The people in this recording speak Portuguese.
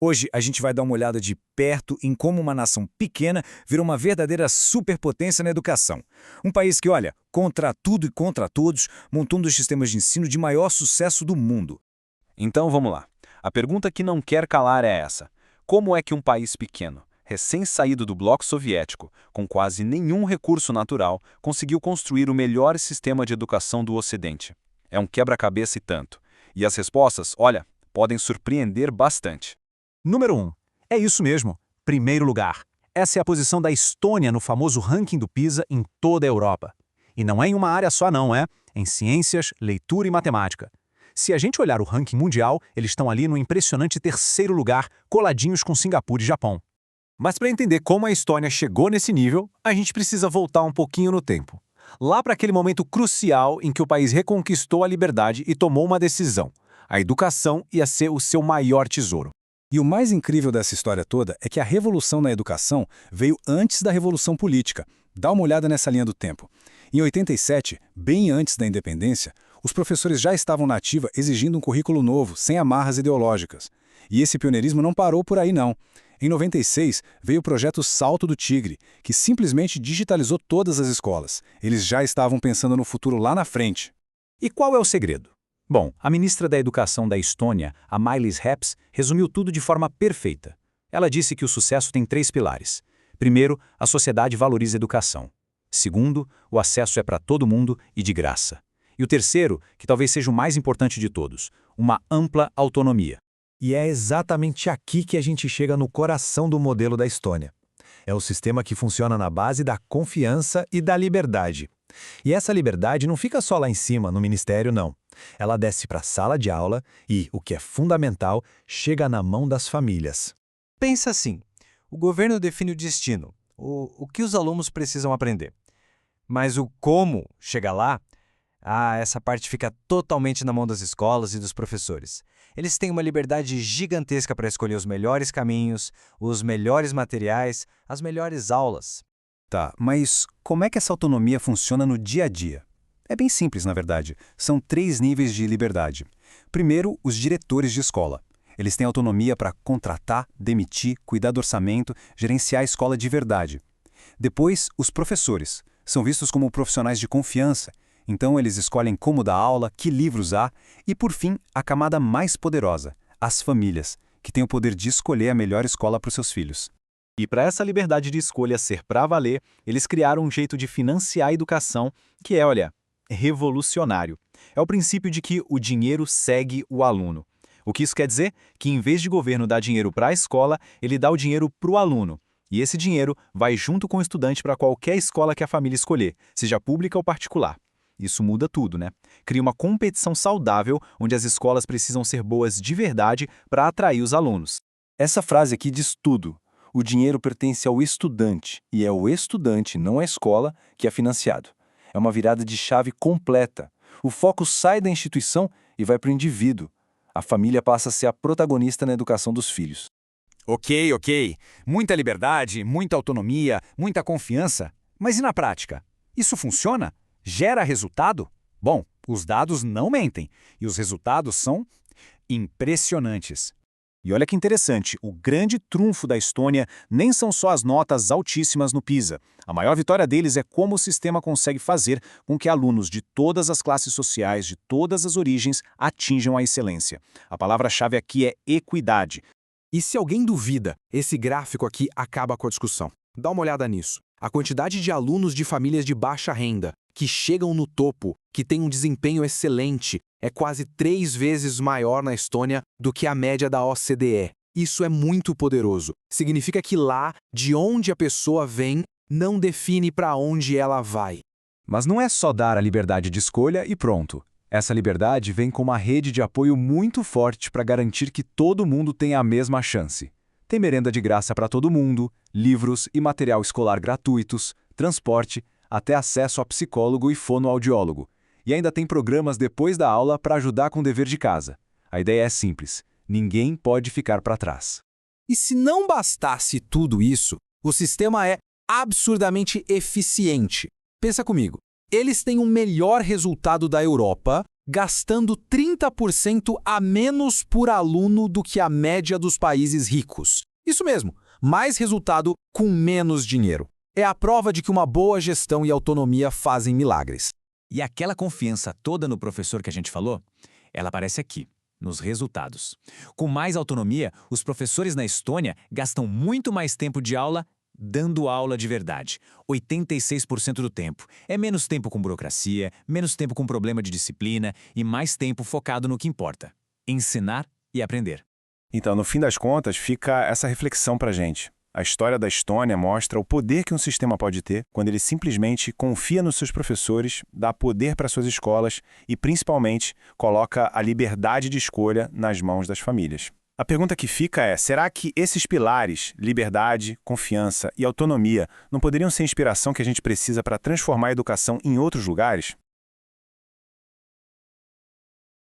Hoje a gente vai dar uma olhada de perto em como uma nação pequena virou uma verdadeira superpotência na educação. Um país que, olha, contra tudo e contra todos, montou um dos sistemas de ensino de maior sucesso do mundo. Então vamos lá. A pergunta que não quer calar é essa: como é que um país pequeno, recém-saído do bloco soviético, com quase nenhum recurso natural, conseguiu construir o melhor sistema de educação do Ocidente? É um quebra-cabeça e tanto. E as respostas, olha, podem surpreender bastante. Número 1. É isso mesmo. Primeiro lugar. Essa é a posição da Estônia no famoso ranking do PISA em toda a Europa. E não é em uma área só não, é? Em ciências, leitura e matemática. Se a gente olhar o ranking mundial, eles estão ali no impressionante terceiro lugar, coladinhos com Singapura e Japão. Mas para entender como a Estônia chegou nesse nível, a gente precisa voltar um pouquinho no tempo. Lá para aquele momento crucial em que o país reconquistou a liberdade e tomou uma decisão. A educação ia ser o seu maior tesouro. E o mais incrível dessa história toda é que a revolução na educação veio antes da revolução política. Dá uma olhada nessa linha do tempo. Em 87, bem antes da independência, os professores já estavam na ativa exigindo um currículo novo, sem amarras ideológicas. E esse pioneirismo não parou por aí, não. Em 96, veio o projeto Salto do Tigre, que simplesmente digitalizou todas as escolas. Eles já estavam pensando no futuro lá na frente. E qual é o segredo? Bom, a ministra da Educação da Estônia, a Mailis Reps, resumiu tudo de forma perfeita. Ela disse que o sucesso tem 3 pilares. Primeiro, a sociedade valoriza a educação. Segundo, o acesso é para todo mundo e de graça. E o terceiro, que talvez seja o mais importante de todos, uma ampla autonomia. E é exatamente aqui que a gente chega no coração do modelo da Estônia. É o sistema que funciona na base da confiança e da liberdade. E essa liberdade não fica só lá em cima, no ministério, não. Ela desce para a sala de aula e, o que é fundamental, chega na mão das famílias. Pensa assim, o governo define o destino, o que os alunos precisam aprender. Mas o como chegar lá, essa parte fica totalmente na mão das escolas e dos professores. Eles têm uma liberdade gigantesca para escolher os melhores caminhos, os melhores materiais, as melhores aulas. Tá, mas como é que essa autonomia funciona no dia a dia? É bem simples, na verdade. São 3 níveis de liberdade. Primeiro, os diretores de escola. Eles têm autonomia para contratar, demitir, cuidar do orçamento, gerenciar a escola de verdade. Depois, os professores. São vistos como profissionais de confiança. Então, eles escolhem como dar aula, que livros há. E, por fim, a camada mais poderosa, as famílias, que têm o poder de escolher a melhor escola para os seus filhos. E para essa liberdade de escolha ser para valer, eles criaram um jeito de financiar a educação que é, olha, revolucionário. É o princípio de que o dinheiro segue o aluno. O que isso quer dizer? Que em vez de governo dar dinheiro para a escola, ele dá o dinheiro para o aluno. E esse dinheiro vai junto com o estudante para qualquer escola que a família escolher, seja pública ou particular. Isso muda tudo, né? Cria uma competição saudável onde as escolas precisam ser boas de verdade para atrair os alunos. Essa frase aqui diz tudo. O dinheiro pertence ao estudante, e é o estudante, não a escola, que é financiado. É uma virada de chave completa. O foco sai da instituição e vai para o indivíduo. A família passa a ser a protagonista na educação dos filhos. Ok. Muita liberdade, muita autonomia, muita confiança. Mas e na prática? Isso funciona? Gera resultado? Bom, os dados não mentem. E os resultados são impressionantes. E olha que interessante, o grande trunfo da Estônia nem são só as notas altíssimas no PISA. A maior vitória deles é como o sistema consegue fazer com que alunos de todas as classes sociais, de todas as origens, atinjam a excelência. A palavra-chave aqui é equidade. E se alguém duvida, esse gráfico aqui acaba com a discussão. Dá uma olhada nisso. A quantidade de alunos de famílias de baixa renda que chegam no topo, que têm um desempenho excelente, é quase 3 vezes maior na Estônia do que a média da OCDE. Isso é muito poderoso. Significa que lá, de onde a pessoa vem, não define para onde ela vai. Mas não é só dar a liberdade de escolha e pronto. Essa liberdade vem com uma rede de apoio muito forte para garantir que todo mundo tenha a mesma chance. Tem merenda de graça para todo mundo, livros e material escolar gratuitos, transporte, até acesso a psicólogo e fonoaudiólogo. E ainda tem programas depois da aula para ajudar com o dever de casa. A ideia é simples: ninguém pode ficar para trás. E se não bastasse tudo isso, o sistema é absurdamente eficiente. Pensa comigo, eles têm o melhor resultado da Europa gastando 30% a menos por aluno do que a média dos países ricos. Isso mesmo, mais resultado com menos dinheiro. É a prova de que uma boa gestão e autonomia fazem milagres. E aquela confiança toda no professor que a gente falou, ela aparece aqui, nos resultados. Com mais autonomia, os professores na Estônia gastam muito mais tempo de aula dando aula de verdade. 86% do tempo. É menos tempo com burocracia, menos tempo com problema de disciplina e mais tempo focado no que importa: ensinar e aprender. Então, no fim das contas, fica essa reflexão para a gente. A história da Estônia mostra o poder que um sistema pode ter quando ele simplesmente confia nos seus professores, dá poder para suas escolas e, principalmente, coloca a liberdade de escolha nas mãos das famílias. A pergunta que fica é, será que esses pilares, liberdade, confiança e autonomia, não poderiam ser a inspiração que a gente precisa para transformar a educação em outros lugares?